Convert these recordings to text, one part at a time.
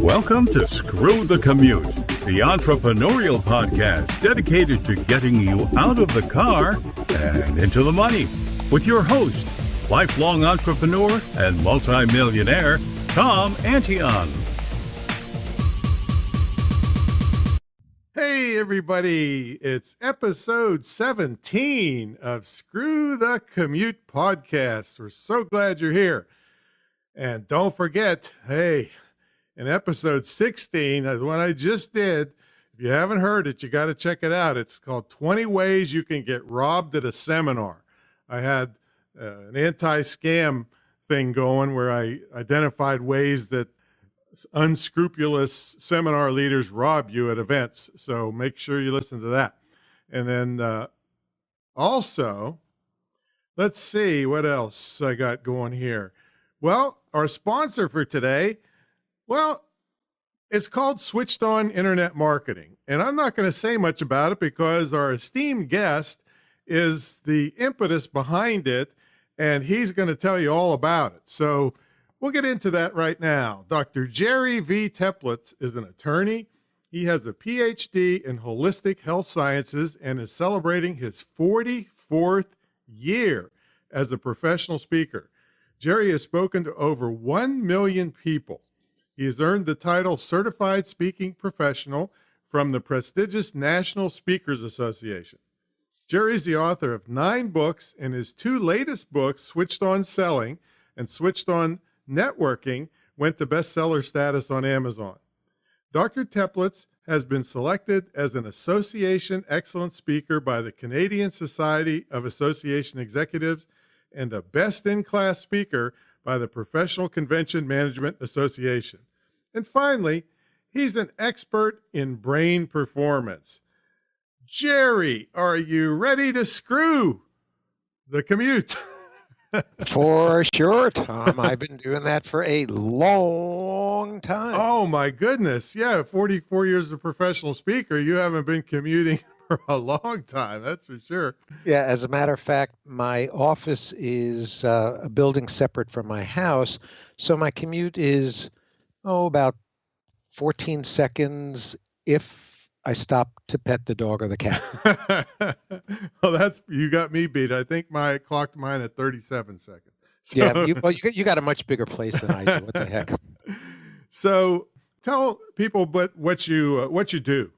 Welcome to Screw the Commute, the entrepreneurial podcast dedicated to getting you out of the car and into the money. With your host, lifelong entrepreneur and multimillionaire, Tom Antion. Hey everybody, it's episode 17 of Screw the Commute podcast. We're so glad you're here. And don't forget, hey, in episode 16, the one I just did, if you haven't heard it, you got to check it out. It's called 20 Ways You Can Get Robbed at a Seminar. I had an anti-scam thing going where I identified ways that unscrupulous seminar leaders rob you at events. So make sure you listen to that. And then also, let's see what else I got going here. Well, our sponsor for today, well, it's called Switched On Internet Marketing. And I'm not going to say much about it because our esteemed guest is the impetus behind it, and he's going to tell you all about it. So we'll get into that right now. Dr. Jerry V. Teplitz is an attorney. He has a PhD in holistic health sciences and is celebrating his 44th year as a professional speaker. Jerry has spoken to over 1 million people. He has earned the title Certified Speaking Professional from the prestigious National Speakers Association. Jerry is the author of 9 books, and his 2 latest books, Switched On Selling and Switched On Networking, went to bestseller status on Amazon. Dr. Teplitz has been selected as an Association Excellence Speaker by the Canadian Society of Association Executives and a best-in-class speaker by the Professional Convention Management Association. And finally, he's an expert in brain performance. Jerry, are you ready to screw the commute? For sure, Tom. I've been doing that for a long time. Oh, my goodness. Yeah, 44 years of professional speaker. You haven't been commuting for a long time, that's for sure. Yeah, as a matter of fact, my office is a building separate from my house, so my commute is, about 14 seconds if I stop to pet the dog or the cat. Well, you got me beat. I think I clocked mine at 37 seconds. So. Yeah, you got a much bigger place than I do. What the heck? So tell people what you do.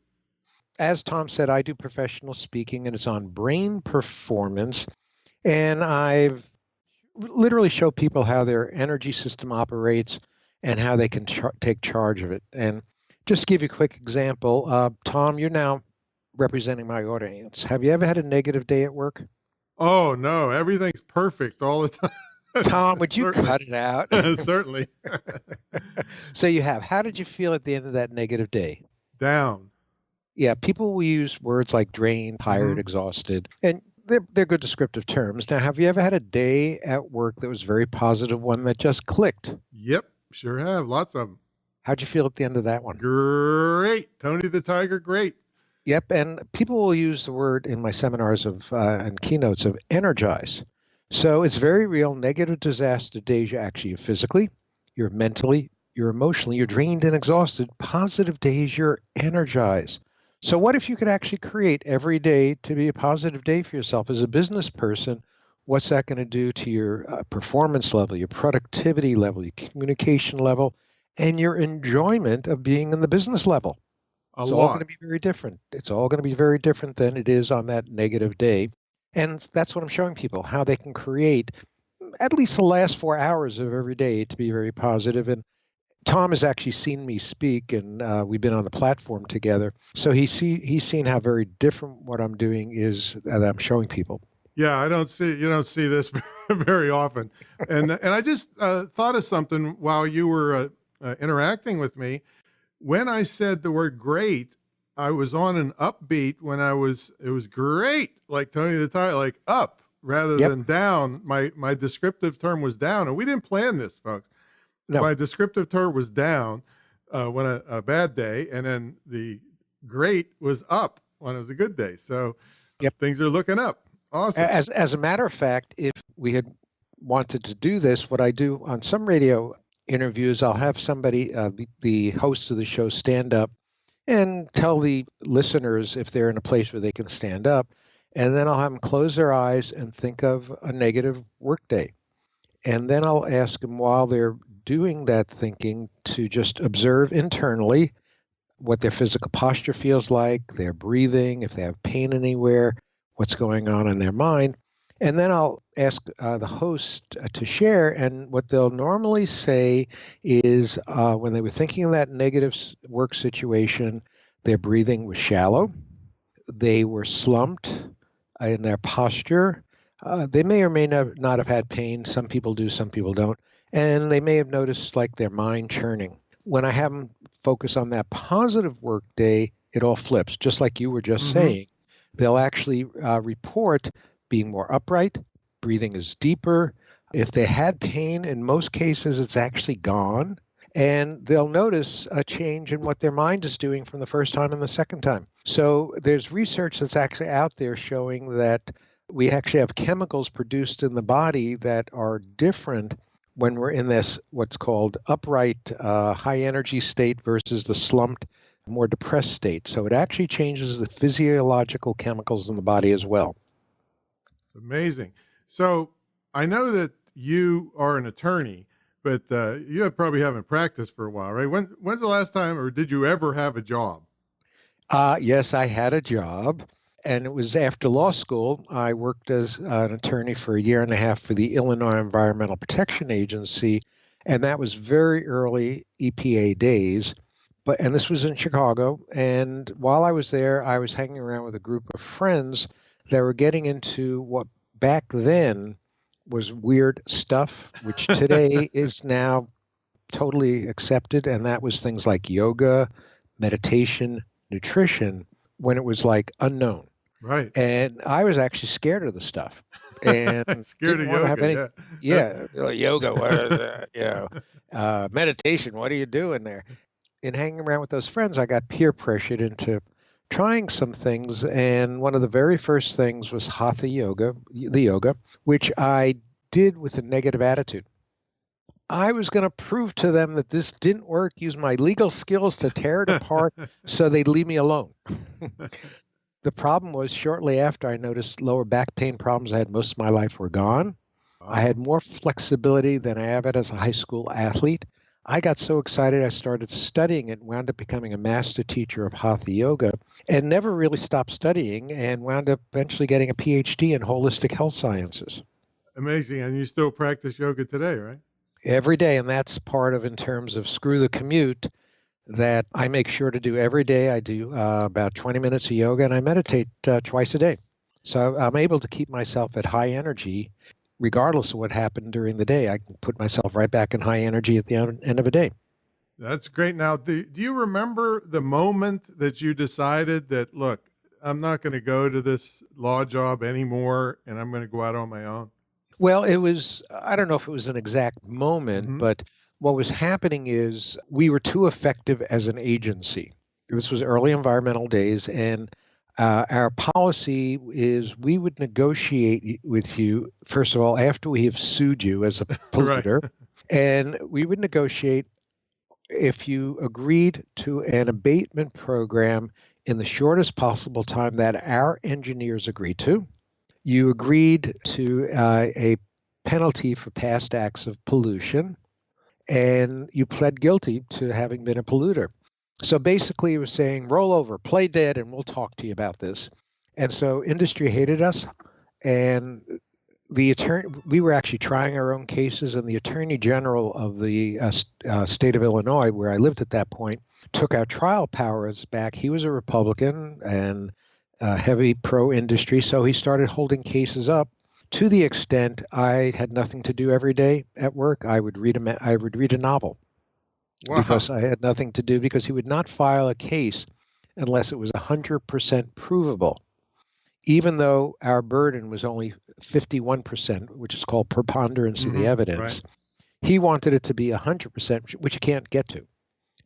As Tom said, I do professional speaking, and it's on brain performance. And I've literally show people how their energy system operates and how they can take charge of it. And just to give you a quick example, Tom, you're now representing my audience. Have you ever had a negative day at work? Oh, no. Everything's perfect all the time. Tom, would you cut it out? Certainly. So you have. How did you feel at the end of that negative day? Down. Yeah, people will use words like drained, tired, exhausted, and they're good descriptive terms. Now, have you ever had a day at work that was very positive, one that just clicked? Yep, sure have. Lots of them. How'd you feel at the end of that one? Great. Tony the Tiger, great. Yep, and people will use the word in my seminars and keynotes of energize. So it's very real. Negative disaster days, you're actually physically, you're mentally, you're emotionally, you're drained and exhausted. Positive days, you're energized. So what if you could actually create every day to be a positive day for yourself as a business person? What's that going to do to your performance level, your productivity level, your communication level, and your enjoyment of being in the business level? It's all going to be very different. It's all going to be very different than it is on that negative day. And that's what I'm showing people, how they can create at least the last 4 hours of every day to be very positive. And Tom has actually seen me speak, and we've been on the platform together. So he's seen how very different what I'm doing is that I'm showing people. Yeah, you don't see this very often. And I just thought of something while you were interacting with me. When I said the word great, I was on an upbeat when it was great, like Tony the Tiger, like up rather than down. My descriptive term was down, and we didn't plan this, folks. No. My descriptive term was down when a bad day, and then the great was up when it was a good day. So things are looking up. Awesome. As a matter of fact, if we had wanted to do this, what I do on some radio interviews, I'll have somebody, the host of the show, stand up and tell the listeners if they're in a place where they can stand up. And then I'll have them close their eyes and think of a negative workday. And then I'll ask them while they're doing that thinking to just observe internally what their physical posture feels like, their breathing, if they have pain anywhere, what's going on in their mind. And then I'll ask the host to share. And what they'll normally say is when they were thinking of that negative work situation, their breathing was shallow. They were slumped in their posture. They may or may not have had pain. Some people do, some people don't. And they may have noticed like their mind churning. When I have them focus on that positive work day, it all flips, just like you were just saying. They'll actually report being more upright, breathing is deeper. If they had pain, in most cases, it's actually gone. And they'll notice a change in what their mind is doing from the first time and the second time. So there's research that's actually out there showing that we actually have chemicals produced in the body that are different when we're in this what's called upright high energy state versus the slumped, more depressed state. So it actually changes the physiological chemicals in the body as well. Amazing. So I know that you are an attorney, but you probably haven't practiced for a while, right? When's the last time, or did you ever have a job? Yes, I had a job. And it was after law school. I worked as an attorney for a year and a half for the Illinois Environmental Protection Agency, and that was very early EPA days. And this was in Chicago. And while I was there, I was hanging around with a group of friends that were getting into what back then was weird stuff, which today is now totally accepted. And that was things like yoga, meditation, nutrition, when it was like unknown. Right. And I was actually scared of the stuff. And scared of yoga. Yoga. What is that? Meditation. What are you doing there? In hanging around with those friends, I got peer pressured into trying some things. And one of the very first things was hatha yoga, the yoga, which I did with a negative attitude. I was going to prove to them that this didn't work, use my legal skills to tear it apart so they'd leave me alone. The problem was shortly after I noticed lower back pain problems I had most of my life were gone. Wow. I had more flexibility than I have had as a high school athlete. I got so excited I started studying it, wound up becoming a master teacher of hatha yoga, and never really stopped studying, and wound up eventually getting a PhD in holistic health sciences. Amazing. And you still practice yoga today, right? Every day, and that's part of, in terms of Screw the Commute, that I make sure to do every day. I do about 20 minutes of yoga, and I meditate twice a day. So I'm able to keep myself at high energy regardless of what happened during the day. I can put myself right back in high energy at the end of a day. That's great. Now, do you remember the moment that you decided that, look, I'm not going to go to this law job anymore, and I'm going to go out on my own? Well, it was, I don't know if it was an exact moment, but what was happening is we were too effective as an agency. This was early environmental days, and our policy is we would negotiate with you, first of all, after we have sued you as a polluter, right. And we would negotiate if you agreed to an abatement program in the shortest possible time that our engineers agreed to. You agreed to a penalty for past acts of pollution, and you pled guilty to having been a polluter. So basically it was saying, roll over, play dead, and we'll talk to you about this. And so industry hated us, and we were actually trying our own cases, and the Attorney General of the state of Illinois, where I lived at that point, took our trial powers back. He was a Republican and heavy pro-industry, so he started holding cases up to the extent I had nothing to do every day at work. I would read a novel. Wow. Because I had nothing to do, because he would not file a case unless it was 100% provable, even though our burden was only 51%, which is called preponderance of the evidence. Right. He wanted it to be 100%, which you can't get to.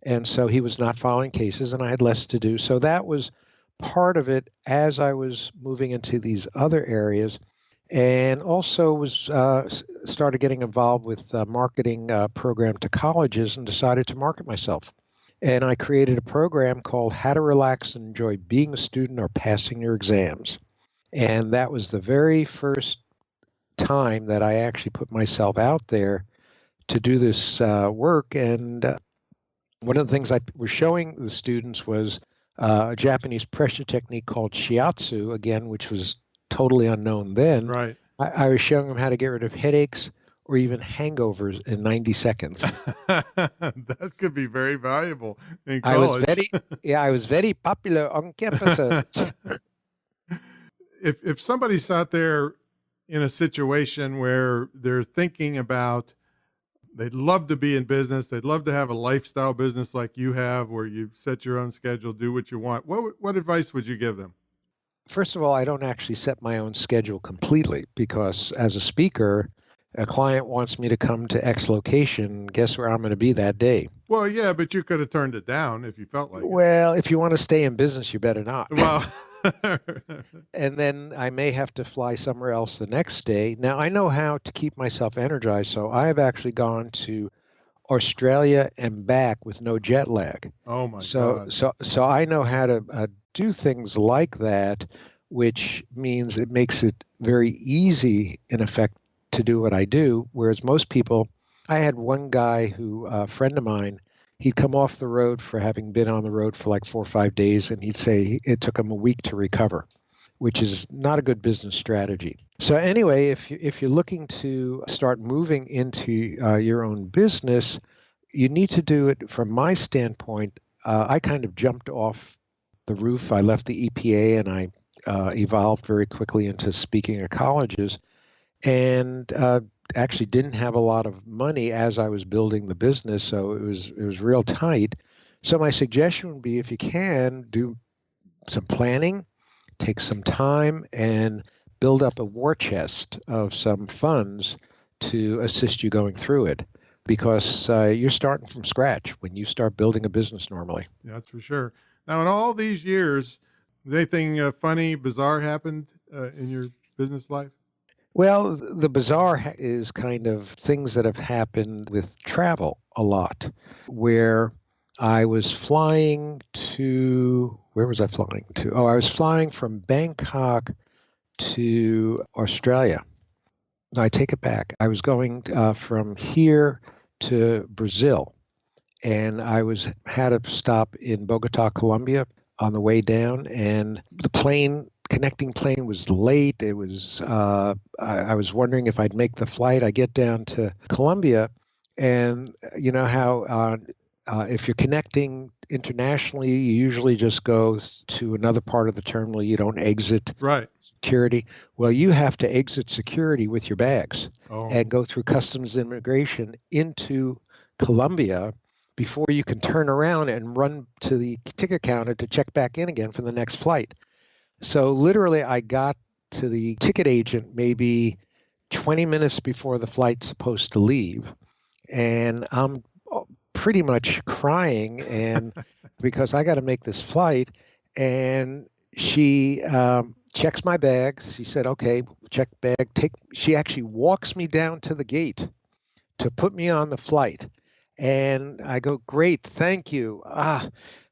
And so he was not filing cases, and I had less to do. So that was part of it as I was moving into these other areas. and also was started getting involved with a marketing program to colleges and decided to market myself. And I created a program called How to Relax and Enjoy Being a Student or Passing Your Exams. And that was the very first time that I actually put myself out there to do this work. And one of the things I was showing the students was a Japanese pressure technique called shiatsu, again, which was totally unknown then. Right. I was showing them how to get rid of headaches or even hangovers in 90 seconds. That could be very valuable in college. I was very popular on campus. If somebody's out there in a situation where they're thinking about, they'd love to be in business, they'd love to have a lifestyle business like you have, where you set your own schedule, do what you want, what advice would you give them? First of all, I don't actually set my own schedule completely, because as a speaker, a client wants me to come to X location. Guess where I'm going to be that day? Well, yeah, but you could have turned it down if you felt like it. Well, if you want to stay in business, you better not. Well, and then I may have to fly somewhere else the next day. Now, I know how to keep myself energized, so I have actually gone to Australia and back with no jet lag. Oh my God. So I know how to do things like that, which means it makes it very easy, in effect, to do what I do. Whereas most people, I had one guy who, a friend of mine, he'd come off the road for having been on the road for like 4 or 5 days, and he'd say it took him a week to recover, which is not a good business strategy. So anyway, if you're looking to start moving into your own business, you need to do it from my standpoint. I kind of jumped off the roof. I left the EPA and I evolved very quickly into speaking at colleges, and actually didn't have a lot of money as I was building the business, so it was real tight. So my suggestion would be, if you can, do some planning, take some time, and build up a war chest of some funds to assist you going through it, because you're starting from scratch when you start building a business normally. Yeah, that's for sure. Now, in all these years, has anything funny, bizarre happened in your business life? Well, the Bazaar is kind of things that have happened with travel a lot, where I was flying to, where was I flying to? Oh, I was flying from Bangkok to Australia. No, I take it back. I was going from here to Brazil, and I had a stop in Bogota, Colombia on the way down, and the connecting plane was late. It was I was wondering if I'd make the flight. I get down to Colombia, and you know how if you're connecting internationally, you usually just go to another part of the terminal. You don't exit security. Well, you have to exit security with your bags and go through customs immigration into Colombia before you can turn around and run to the ticket counter to check back in again for the next flight. So literally, I got to the ticket agent maybe 20 minutes before the flight's supposed to leave, and I'm pretty much crying, and because I got to make this flight. And she checks my bags. She said, "Okay, check bag. She actually walks me down to the gate to put me on the flight, and I go, "Great, thank you."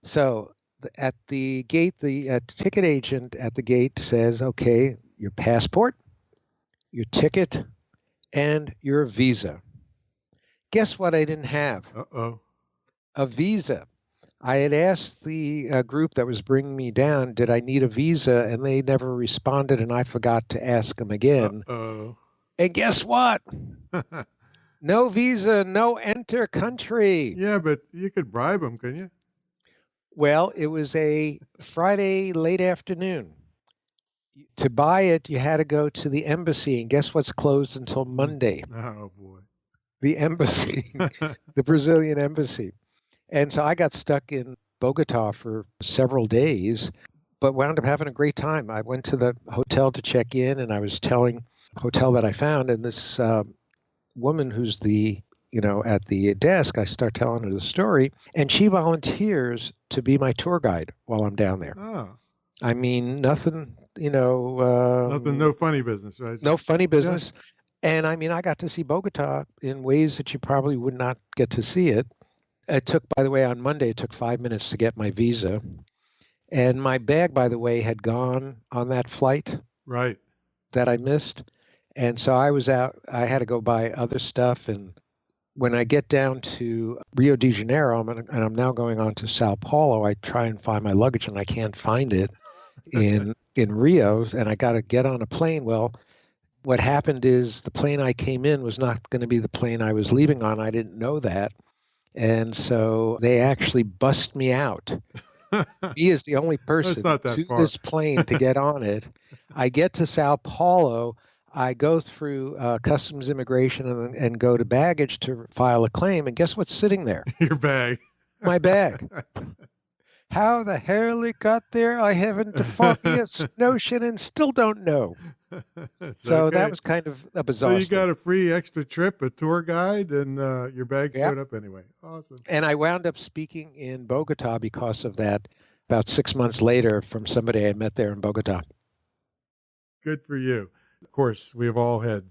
So at the gate, the ticket agent at the gate says, "Okay, your passport, your ticket, and your visa." Guess what I didn't have? A visa. I had asked the group that was bringing me down, did I need a visa? And they never responded, and I forgot to ask them again. And guess what? No visa, no enter country. Yeah, but you could bribe them, couldn't you? Well, it was a Friday late afternoon. To buy it, you had to go to the embassy, and guess what's closed until Monday? Oh, boy. The embassy, the Brazilian embassy. And so I got stuck in Bogota for several days, but wound up having a great time. I went to the hotel to check in, and I was telling the hotel that I found, and this woman who's at the desk, I start telling her the story, and she volunteers to be my tour guide while I'm down there. Oh. I mean, nothing, Nothing, no funny business, right? no funny Yeah. business. And I mean, I got to see Bogota in ways that you probably would not get to see it. It took, by the way, on Monday, it took 5 minutes to get my visa. And my bag, by the way, had gone on that flight Right. that I missed. And so I was out, I had to go buy other stuff. And when I get down to Rio de Janeiro, and I'm now going on to Sao Paulo, I try and find my luggage and I can't find it in Rio. And I got to get on a plane. Well, what happened is the plane I came in was not going to be the plane I was leaving on. I didn't know that. And so they actually bust me out. He is the only person not that to far. this plane to get on it. I get to Sao Paulo. I go through customs immigration and go to baggage to file a claim. And guess what's sitting there? Your bag. My bag. How the hell it got there, I haven't the foggiest notion and still don't know. So okay. that was kind of a bizarre So you got a free extra trip, a tour guide, and your bag showed up anyway. Awesome. And I wound up speaking in Bogota because of that about 6 months later from somebody I met there in Bogota. Good for you. Of course, we've all had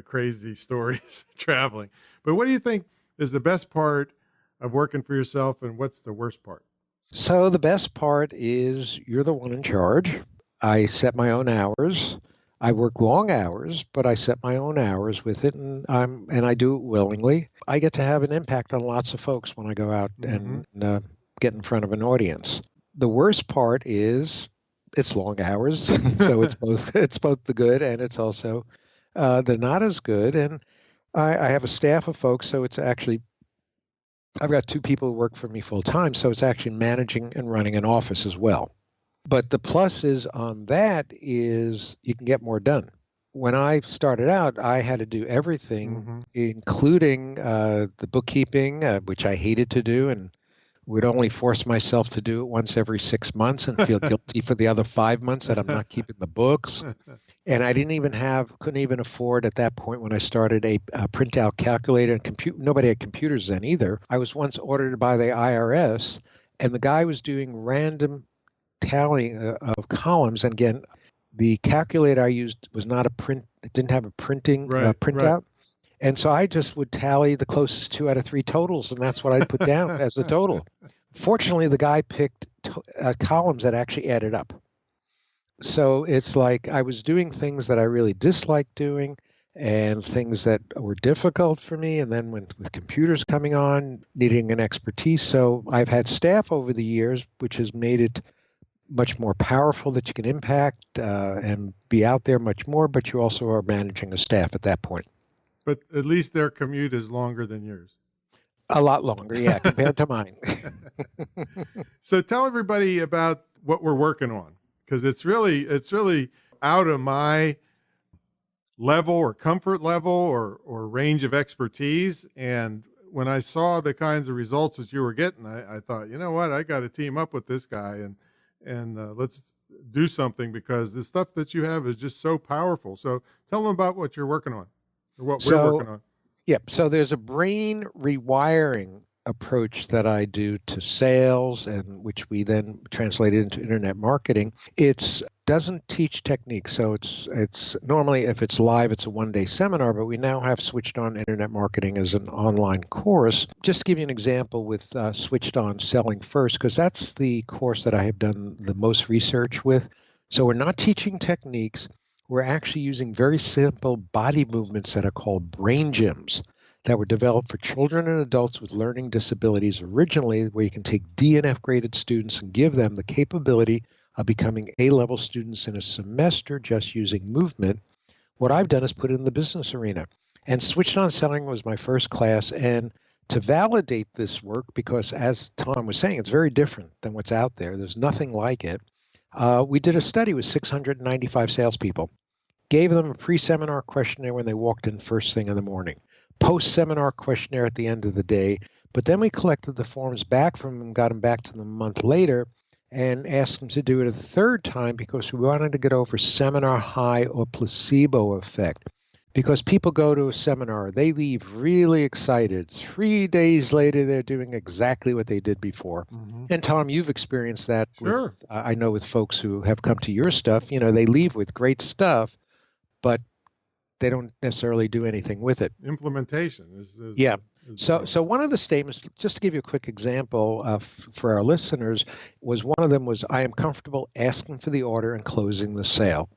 crazy stories traveling. But what do you think is the best part of working for yourself, and what's the worst part? So the best part is you're the one in charge. I set my own hours. I work long hours, but I set my own hours with it, and I do it willingly. I get to have an impact on lots of folks when I go out and get in front of an audience. The worst part is it's long hours, so it's both the good and it's also the not as good. And I have a staff of folks, so it's actually I've got 2 people who work for me full time, so it's actually managing and running an office as well. But the pluses on that is you can get more done. When I started out, I had to do everything, including the bookkeeping, which I hated to do and would only force myself to do it once every 6 months and feel guilty for the other 5 months that I'm not keeping the books. And I couldn't even afford at that point when I started a printout calculator and nobody had computers then either. I was once audited by the IRS and the guy was doing random tallying of columns. And again, the calculator I used was not it didn't have a printing printout. Right. And so I just would tally the closest 2 out of 3 totals, and that's what I'd put down as the total. Fortunately, the guy picked columns that actually added up. So it's like I was doing things that I really disliked doing and things that were difficult for me. And then with computers coming on, needing an expertise. So I've had staff over the years, which has made it much more powerful that you can impact and be out there much more, but you also are managing a staff at that point. But at least their commute is longer than yours. A lot longer, yeah, compared to mine. So tell everybody about what we're working on, because it's really out of my level or comfort level or range of expertise. And when I saw the kinds of results that you were getting, I thought, you know what, I got to team up with this guy and let's do something, because the stuff that you have is just so powerful. So tell them about what you're working on. What we're working on. Yep. So there's a brain rewiring approach that I do to sales, and which we then translated into internet marketing. It doesn't teach techniques. So it's normally, if it's live, it's a 1-day seminar, but we now have Switched On Internet Marketing as an online course. Just to give you an example with Switched On Selling First, because that's the course that I have done the most research with. So we're not teaching techniques. We're actually using very simple body movements that are called brain gyms that were developed for children and adults with learning disabilities originally, where you can take DNF graded students and give them the capability of becoming A-level students in a semester just using movement. What I've done is put it in the business arena. And Switched On Selling was my first class. And to validate this work, because as Tom was saying, it's very different than what's out there. There's nothing like it. We did a study with 695 salespeople, gave them a pre-seminar questionnaire when they walked in first thing in the morning, post-seminar questionnaire at the end of the day, but then we collected the forms back from them, got them back to them a month later, and asked them to do it a third time because we wanted to get over seminar high or placebo effect. Because people go to a seminar, they leave really excited. 3 days later, they're doing exactly what they did before. And Tom, you've experienced that Sure. with, I know with folks who have come to your stuff, they leave with great stuff, but they don't necessarily do anything with it. Implementation is Yeah. is So one of the statements, just to give you a quick example for our listeners, was, I am comfortable asking for the order and closing the sale.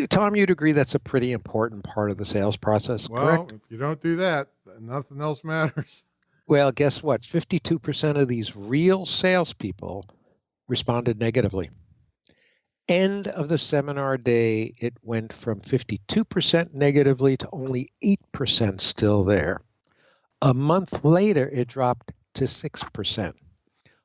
Tom, you'd agree that's a pretty important part of the sales process, correct? If you don't do that, then nothing else matters. Well, guess what? 52% of these real salespeople responded negatively. End of the seminar day, it went from 52% negatively to only 8% still there. A month later, it dropped to 6%.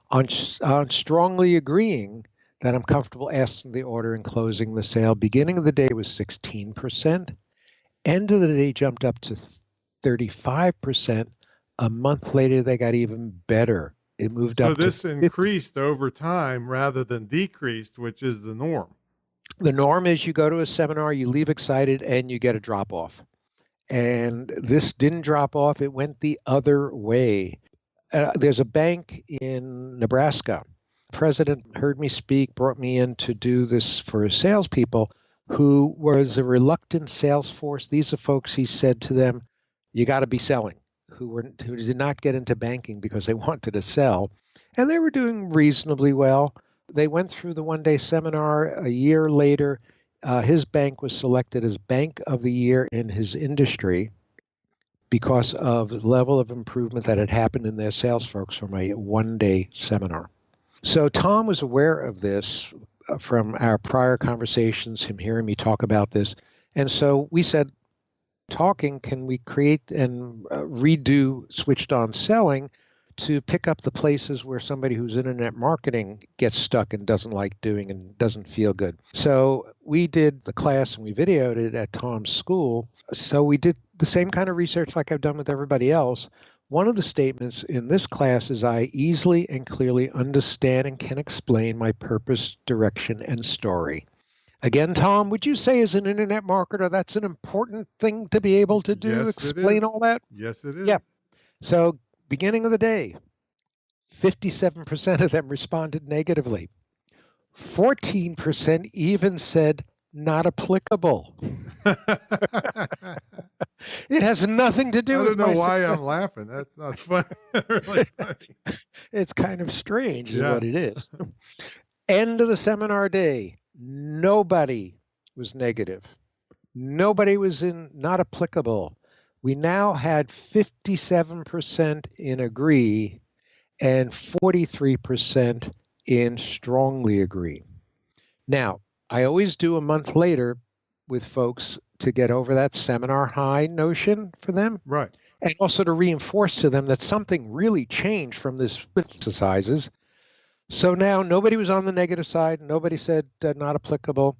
On strongly agreeing that I'm comfortable asking the order and closing the sale, beginning of the day was 16%. End of the day jumped up to 35%. A month later, they got even better. It moved up. So this increased over time rather than decreased, which is the norm. The norm is you go to a seminar, you leave excited, and you get a drop off. And this didn't drop off. It went the other way. There's a bank in Nebraska. The president heard me speak, brought me in to do this for his salespeople, who was a reluctant sales force. These are folks, he said to them, you got to be selling, who did not get into banking because they wanted to sell. And they were doing reasonably well. They went through the one-day seminar. A year later, his bank was selected as Bank of the Year in his industry because of the level of improvement that had happened in their sales folks from a one-day seminar. So Tom was aware of this from our prior conversations, him hearing me talk about this. And so we said, can we create and redo switched on selling to pick up the places where somebody who's internet marketing gets stuck and doesn't like doing and doesn't feel good. So we did the class and we videoed it at Tom's school. So we did the same kind of research like I've done with everybody else. One of the statements in this class is I easily and clearly understand and can explain my purpose, direction, and story. Again, Tom, would you say as an internet marketer, that's an important thing to be able to do, Yes, explain all that? Yes, it is. Yeah. So beginning of the day, 57% of them responded negatively. 14% even said not applicable. It has nothing to do with I don't know why I'm laughing. That's not funny. Really funny. It's kind of strange is what it is. End of the seminar day. Nobody was negative. Nobody was in not applicable. We now had 57% in agree and 43% in strongly agree. Now, I always do a month later with folks to get over that seminar high notion for them. Right. And also to reinforce to them that something really changed from this exercises. So now nobody was on the negative side. Nobody said not applicable.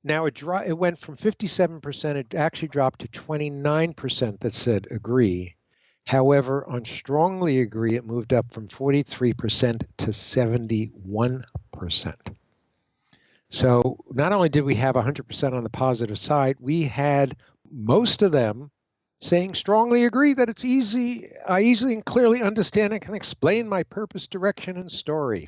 Now it went from 57%, it actually dropped to 29% that said agree. However, on strongly agree, it moved up from 43% to 71%. So not only did we have 100% on the positive side, we had most of them saying strongly agree that it's easy. I easily and clearly understand and can explain my purpose, direction, and story.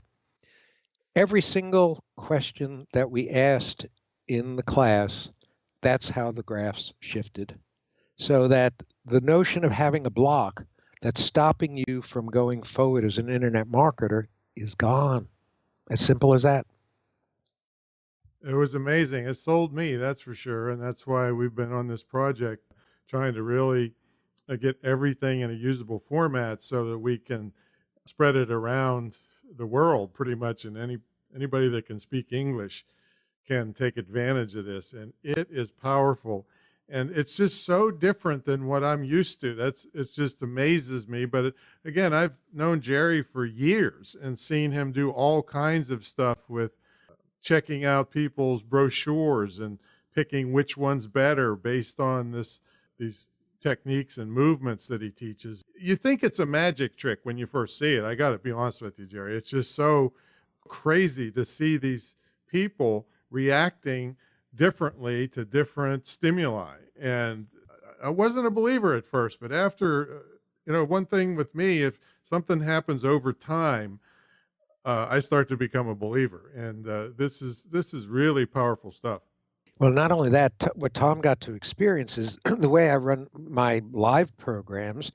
Every single question that we asked in the class, that's how the graphs shifted. So that the notion of having a block that's stopping you from going forward as an internet marketer is gone. As simple as that. It was amazing. It sold me, that's for sure. And that's why we've been on this project trying to really get everything in a usable format so that we can spread it around the world pretty much, and anybody that can speak English can take advantage of this. And it is powerful. And it's just so different than what I'm used to. It just amazes me. But again, I've known Jerry for years and seen him do all kinds of stuff with checking out people's brochures and picking which one's better based on these techniques and movements that he teaches. You think it's a magic trick when you first see it. I got to be honest with you, Jerry. It's just so crazy to see these people reacting differently to different stimuli. And I wasn't a believer at first, but after, one thing with me, if something happens over time, I start to become a believer. And this is really powerful stuff. Well, not only that, what Tom got to experience is the way I run my live programs,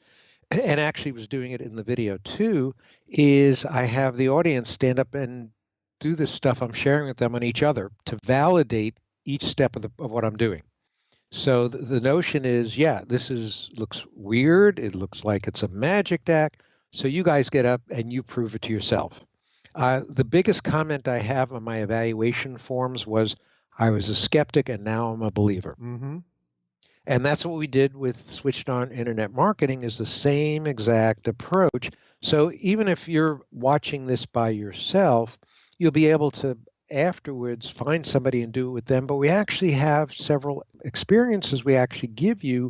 and actually was doing it in the video too, is I have the audience stand up and do this stuff I'm sharing with them on each other to validate each step of what I'm doing. So the notion is, looks weird. It looks like it's a magic deck. So you guys get up and you prove it to yourself. The biggest comment I have on my evaluation forms was, I was a skeptic and now I'm a believer. Mm-hmm. And that's what we did with Switched On Internet Marketing, is the same exact approach. So even if you're watching this by yourself, you'll be able to afterwards find somebody and do it with them. But we actually have several experiences we actually give you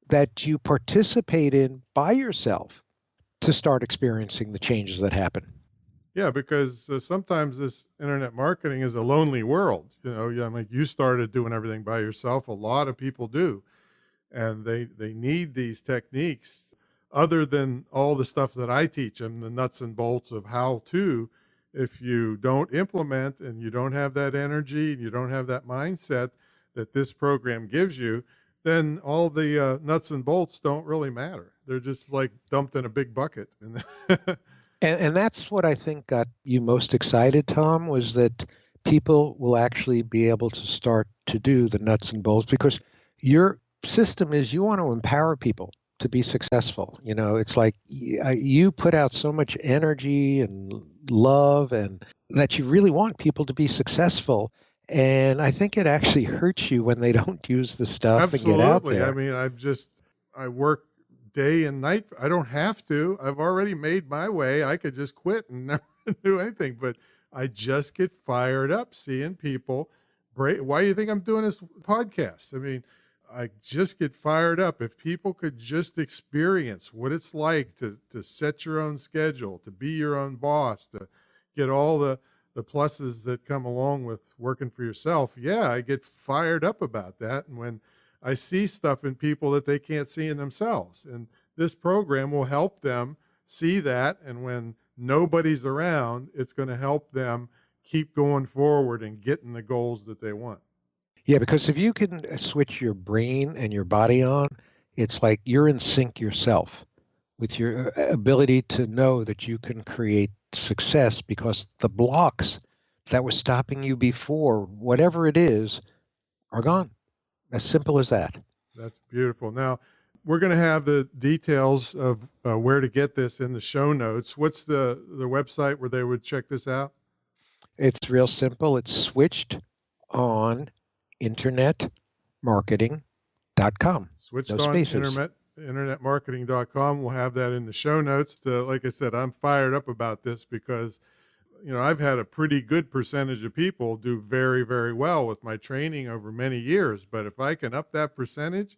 that you participate in by yourself to start experiencing the changes that happen. Yeah, because sometimes this internet marketing is a lonely world. You started doing everything by yourself. A lot of people do. And they need these techniques other than all the stuff that I teach them, the nuts and bolts of how to. If you don't implement and you don't have that energy and you don't have that mindset that this program gives you, then all the nuts and bolts don't really matter. They're just like dumped in a big bucket. And that's what I think got you most excited, Tom, was that people will actually be able to start to do the nuts and bolts, because your system is you want to empower people to be successful. It's like you put out so much energy and love, and that you really want people to be successful. And I think it actually hurts you when they don't use the stuff and get out there. I mean, I work day and night. I don't have to. I've already made my way. I could just quit and never do anything, but I just get fired up seeing people break. Why do you think I'm doing this podcast? I mean, I just get fired up. If people could just experience what it's like to set your own schedule, to be your own boss, to get all the pluses that come along with working for yourself. Yeah, I get fired up about that. And when I see stuff in people that they can't see in themselves, and this program will help them see that. And when nobody's around, it's going to help them keep going forward and getting the goals that they want. Yeah, because if you can switch your brain and your body on, it's like you're in sync yourself with your ability to know that you can create success, because the blocks that were stopping you before, whatever it is, are gone. As simple as that. That's beautiful. Now, we're going to have the details of where to get this in the show notes. What's the website where they would check this out? It's real simple. It's Switched On Internet Marketing.com. Switched On internetmarketing.com. We'll have that in the show notes. Like I said, I'm fired up about this because I've had a pretty good percentage of people do very, very well with my training over many years. But if I can up that percentage,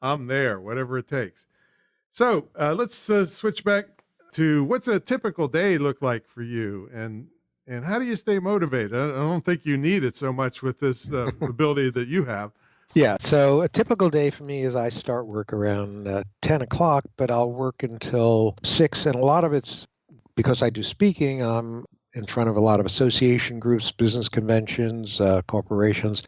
I'm there, whatever it takes. So let's switch back to what's a typical day look like for you, and how do you stay motivated? I don't think you need it so much with this ability that you have. Yeah, so a typical day for me is I start work around 10 o'clock, but I'll work until 6, and a lot of it's because I do speaking. I'm in front of a lot of association groups, business conventions, corporations.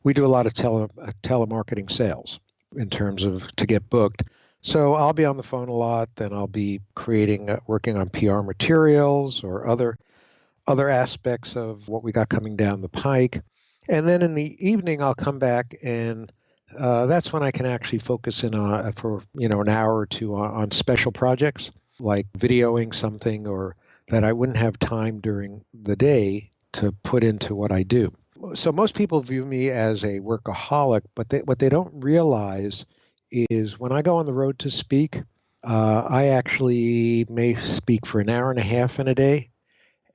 We do a lot of telemarketing sales in terms of to get booked. So I'll be on the phone a lot, then I'll be working on PR materials or other aspects of what we got coming down the pike. And then in the evening, I'll come back, and that's when I can actually focus in on for an hour or two on special projects, like videoing something or that I wouldn't have time during the day to put into what I do. So most people view me as a workaholic, but what they don't realize is when I go on the road to speak, I actually may speak for an hour and a half in a day,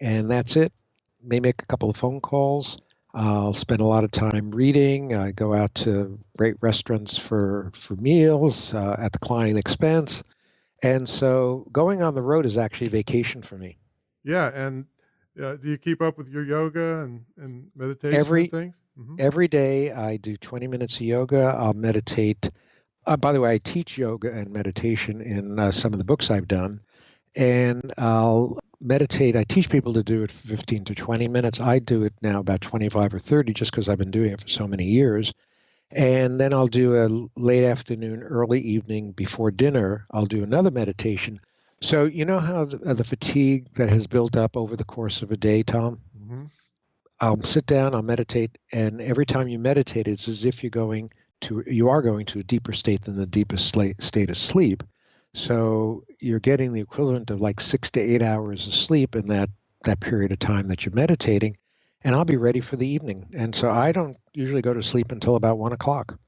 and that's it. May make a couple of phone calls. I'll spend a lot of time reading. I go out to great restaurants for meals at the client expense. And so going on the road is actually vacation for me. Yeah, and do you keep up with your yoga and meditation and things? Every day I do 20 minutes of yoga. I'll meditate. By the way, I teach yoga and meditation in some of the books I've done. And I'll meditate. I teach people to do it for 15 to 20 minutes. I do it now about 25 or 30 just because I've been doing it for so many years. And then I'll do a late afternoon, early evening before dinner. I'll do another meditation. So you know how the fatigue that has built up over the course of a day, Tom? Mm-hmm. I'll sit down, I'll meditate, and every time you meditate, it's as if you are going to a deeper state than the deepest state of sleep. So you're getting the equivalent of like 6 to 8 hours of sleep in that period of time that you're meditating, and I'll be ready for the evening. And so I don't usually go to sleep until about 1 o'clock,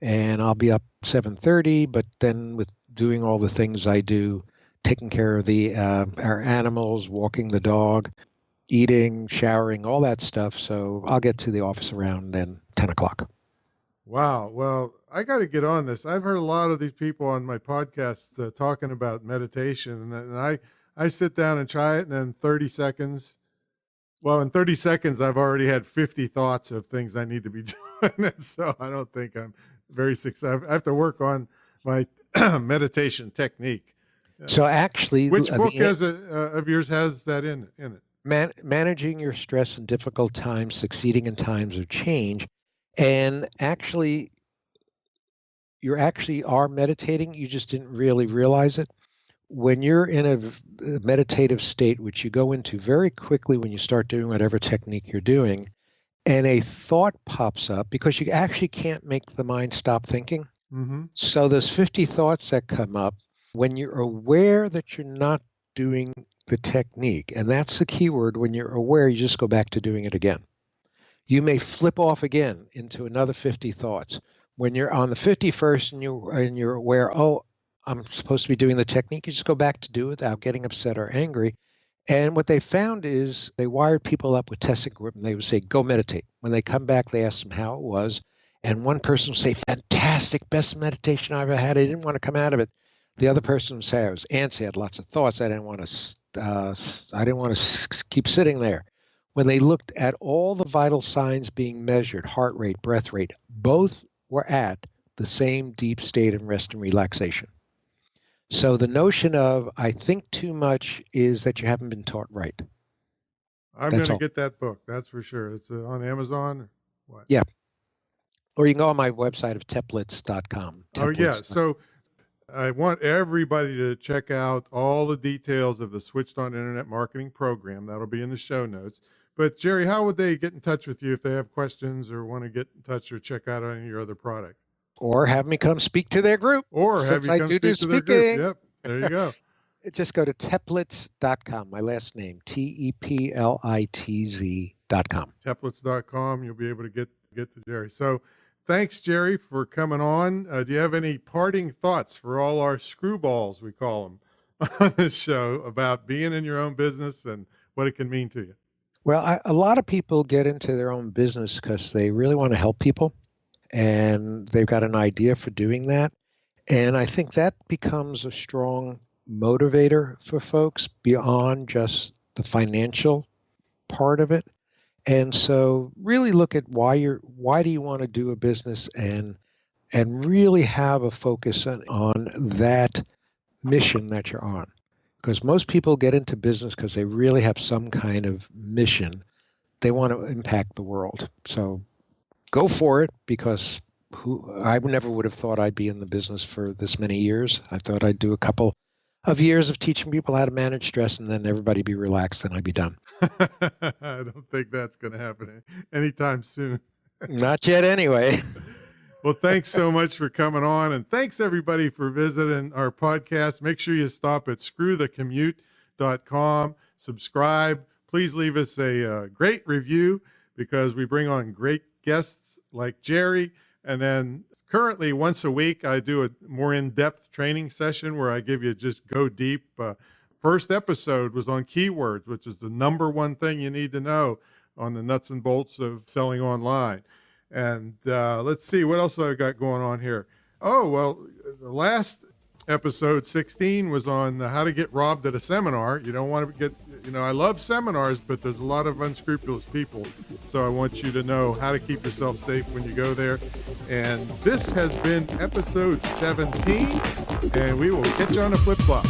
and I'll be up 7:30. But then with doing all the things I do, taking care of our animals, walking the dog, eating, showering, all that stuff. So I'll get to the office around then 10 o'clock. Wow. Well, I got to get on this. I've heard a lot of these people on my podcast talking about meditation, and I sit down and try it, and then 30 seconds. Well, in 30 seconds, I've already had 50 thoughts of things I need to be doing. And so I don't think I'm very successful. I have to work on my meditation technique. So actually, which book of yours has that in it? Managing your stress in difficult times, succeeding in times of change. And actually, you actually are meditating. You just didn't really realize it. When you're in a meditative state, which you go into very quickly when you start doing whatever technique you're doing, and a thought pops up, because you actually can't make the mind stop thinking. Mm-hmm. So those 50 thoughts that come up, when you're aware that you're not doing the technique, and that's the key word, when you're aware, you just go back to doing it again. You may flip off again into another 50 thoughts. When you're on the 51st and you're aware, oh, I'm supposed to be doing the technique, you just go back to do it without getting upset or angry. And what they found is they wired people up with testing group, and they would say, go meditate. When they come back, they asked them how it was. And one person would say, fantastic, best meditation I ever had. I didn't want to come out of it. The other person would say, I was antsy, I had lots of thoughts. I didn't want to keep sitting there. When they looked at all the vital signs being measured, heart rate, breath rate, both were at the same deep state of rest and relaxation. So the notion of I think too much is that you haven't been taught right. I'm going to get that book, that's for sure. It's on Amazon or what? Yeah. Or you can go on my website of Teplitz.com. Oh, yeah. So I want everybody to check out all the details of the Switched On Internet Marketing Program. That'll be in the show notes. But Jerry, how would they get in touch with you if they have questions or want to get in touch or check out any of your other products? Or have me come speak to their group. Or have you come speak to their group. Yep, there you go. Just go to Teplitz.com, my last name, Teplitz.com. Teplitz.com. You'll be able to get to Jerry. So thanks, Jerry, for coming on. Do you have any parting thoughts for all our screwballs, we call them, on this show about being in your own business and what it can mean to you? Well, a lot of people get into their own business because they really want to help people, and they've got an idea for doing that. And I think that becomes a strong motivator for folks beyond just the financial part of it. And so really look at why do you want to do a business, and really have a focus on that mission that you're on. Because most people get into business because they really have some kind of mission. They want to impact the world. So go for it, because I never would have thought I'd be in the business for this many years. I thought I'd do a couple of years of teaching people how to manage stress, and then everybody be relaxed, and I'd be done. I don't think that's going to happen anytime soon. Not yet anyway. Well, thanks so much for coming on, and thanks everybody for visiting our podcast. Make sure you stop at screwthecommute.com, subscribe. Please leave us a great review, because we bring on great guests like Jerry. And then currently once a week, I do a more in-depth training session where I give you just go deep. First episode was on keywords, which is the number one thing you need to know on the nuts and bolts of selling online. And let's see, what else I got going on here? Oh, well, the last episode 16 was on how to get robbed at a seminar. You don't want to you know, I love seminars, but there's a lot of unscrupulous people. So I want you to know how to keep yourself safe when you go there. And this has been episode 17, and we will catch you on the flip-flop.